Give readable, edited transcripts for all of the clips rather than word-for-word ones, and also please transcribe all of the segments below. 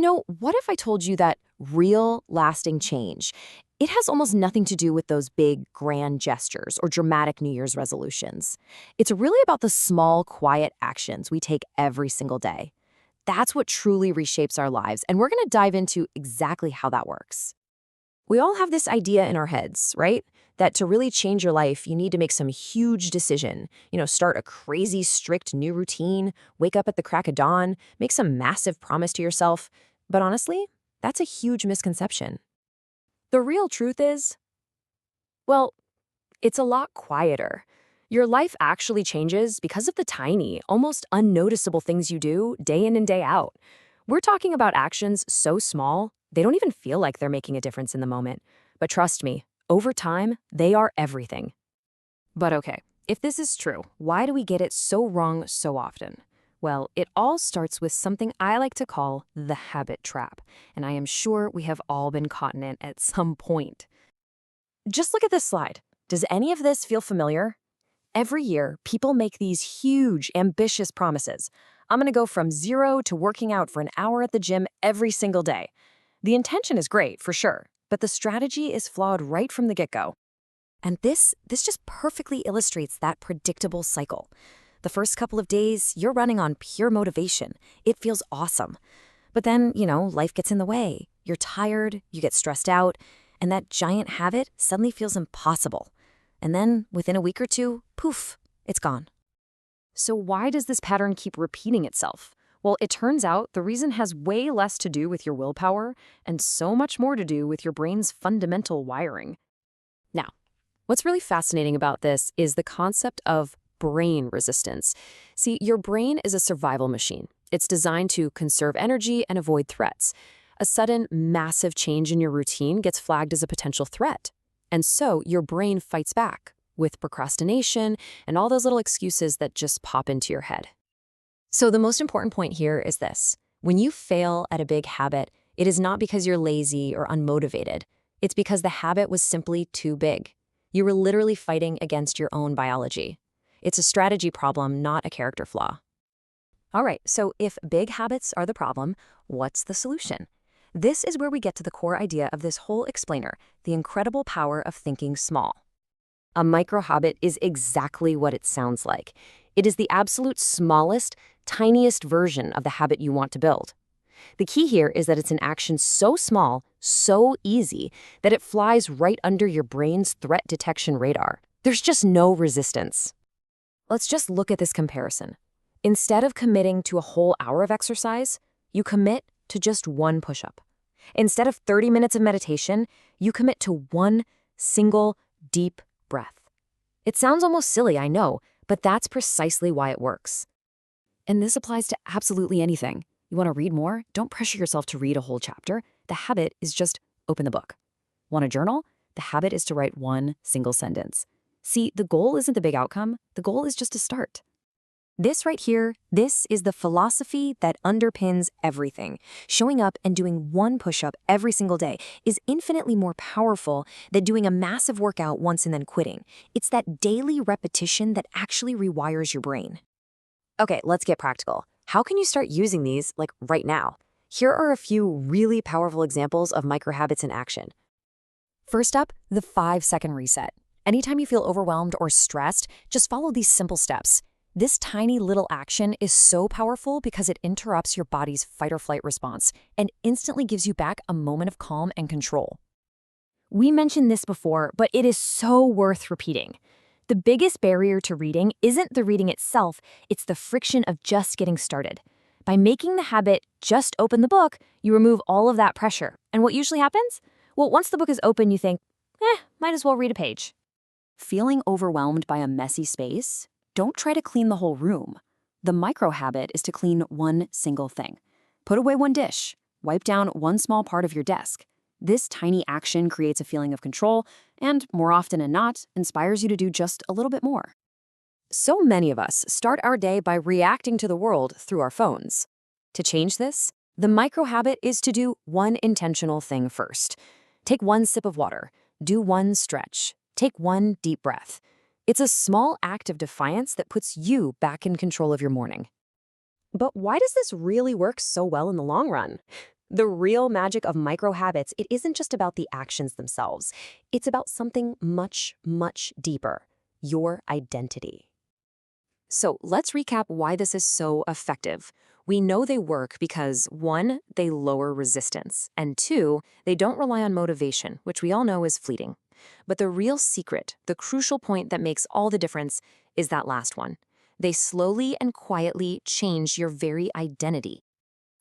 What if I told you that real, lasting change, it has almost nothing to do with those big, grand gestures or dramatic New Year's resolutions. It's really about the small, quiet actions we take every single day. That's what truly reshapes our lives, and we're going to dive into exactly how that works. We all have this idea in our heads, right? That to really change your life, you need to make some huge decision. Start a crazy, strict new routine, wake up at the crack of dawn, make some massive promise to yourself. But honestly, that's a huge misconception. The real truth is, well, it's a lot quieter. Your life actually changes because of the tiny, almost unnoticeable things you do day in and day out. We're talking about actions so small, they don't even feel like they're making a difference in the moment. But trust me, over time, they are everything. But okay, if this is true, why do we get it so wrong so often? Well, it all starts with something I like to call the habit trap, and I am sure we have all been caught in it at some point. Just look at this slide. Does any of this feel familiar? Every year, people make these huge, ambitious promises. I'm going to go from 0 to working out for an hour at the gym every single day. The intention is great, for sure, but the strategy is flawed right from the get-go. And this just perfectly illustrates that predictable cycle. The first couple of days, you're running on pure motivation. It feels awesome. But then, life gets in the way. You're tired, you get stressed out, and that giant habit suddenly feels impossible. And then, within a week or two, poof, it's gone. So why does this pattern keep repeating itself? Well, it turns out the reason has way less to do with your willpower and so much more to do with your brain's fundamental wiring. Now, what's really fascinating about this is the concept of brain resistance. See, your brain is a survival machine. It's designed to conserve energy and avoid threats. A sudden, massive change in your routine gets flagged as a potential threat. And so your brain fights back with procrastination and all those little excuses that just pop into your head. So the most important point here is this. When you fail at a big habit, it is not because you're lazy or unmotivated. It's because the habit was simply too big. You were literally fighting against your own biology. It's a strategy problem, not a character flaw. All right, so if big habits are the problem, what's the solution? This is where we get to the core idea of this whole explainer, the incredible power of thinking small. A micro-habit is exactly what it sounds like. It is the absolute smallest, tiniest version of the habit you want to build. The key here is that it's an action so small, so easy, that it flies right under your brain's threat detection radar. There's just no resistance. Let's just look at this comparison. Instead of committing to a whole hour of exercise, you commit to just one push-up. Instead of 30 minutes of meditation, you commit to one single deep breath. It sounds almost silly, I know, but that's precisely why it works. And this applies to absolutely anything. You want to read more? Don't pressure yourself to read a whole chapter. The habit is just open the book. Want a journal? The habit is to write one single sentence. See, the goal isn't the big outcome. The goal is just to start. This right here, this is the philosophy that underpins everything. Showing up and doing one push-up every single day is infinitely more powerful than doing a massive workout once and then quitting. It's that daily repetition that actually rewires your brain. Okay, let's get practical. How can you start using these, like right now? Here are a few really powerful examples of microhabits in action. First up, the 5-second reset. Anytime you feel overwhelmed or stressed, just follow these simple steps. This tiny little action is so powerful because it interrupts your body's fight-or-flight response and instantly gives you back a moment of calm and control. We mentioned this before, but it is so worth repeating. The biggest barrier to reading isn't the reading itself, it's the friction of just getting started. By making the habit just open the book, you remove all of that pressure. And what usually happens? Well, once the book is open, you think, might as well read a page. Feeling overwhelmed by a messy space? Don't try to clean the whole room. The micro habit is to clean one single thing. Put away one dish. Wipe down one small part of your desk. This tiny action creates a feeling of control and, more often than not, inspires you to do just a little bit more. So many of us start our day by reacting to the world through our phones. To change this, the micro habit is to do one intentional thing first. Take one sip of water. Do one stretch. Take one deep breath. It's a small act of defiance that puts you back in control of your morning. But why does this really work so well in the long run? The real magic of micro habits, it isn't just about the actions themselves. It's about something much, much deeper, your identity. So let's recap why this is so effective. We know they work because 1, they lower resistance, and 2, they don't rely on motivation, which we all know is fleeting. But the real secret, the crucial point that makes all the difference, is that last one. They slowly and quietly change your very identity.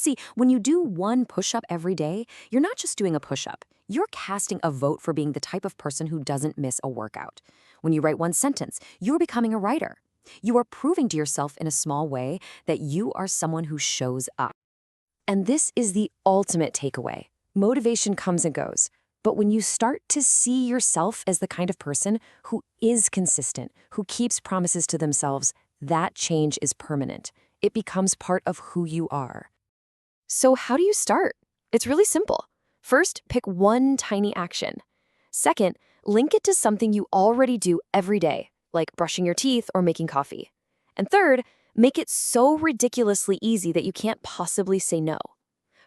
See, when you do one push-up every day, you're not just doing a push-up. You're casting a vote for being the type of person who doesn't miss a workout. When you write one sentence, you're becoming a writer. You are proving to yourself in a small way that you are someone who shows up. And this is the ultimate takeaway. Motivation comes and goes. But when you start to see yourself as the kind of person who is consistent, who keeps promises to themselves, that change is permanent. It becomes part of who you are. So how do you start? It's really simple. First, pick one tiny action. Second, link it to something you already do every day, like brushing your teeth or making coffee. And third, make it so ridiculously easy that you can't possibly say no.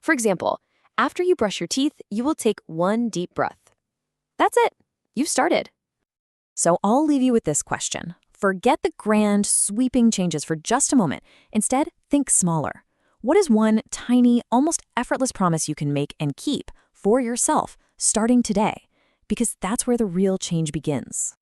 For example, after you brush your teeth, you will take one deep breath. That's it. You've started. So I'll leave you with this question. Forget the grand, sweeping changes for just a moment. Instead, think smaller. What is one tiny, almost effortless promise you can make and keep for yourself starting today? Because that's where the real change begins.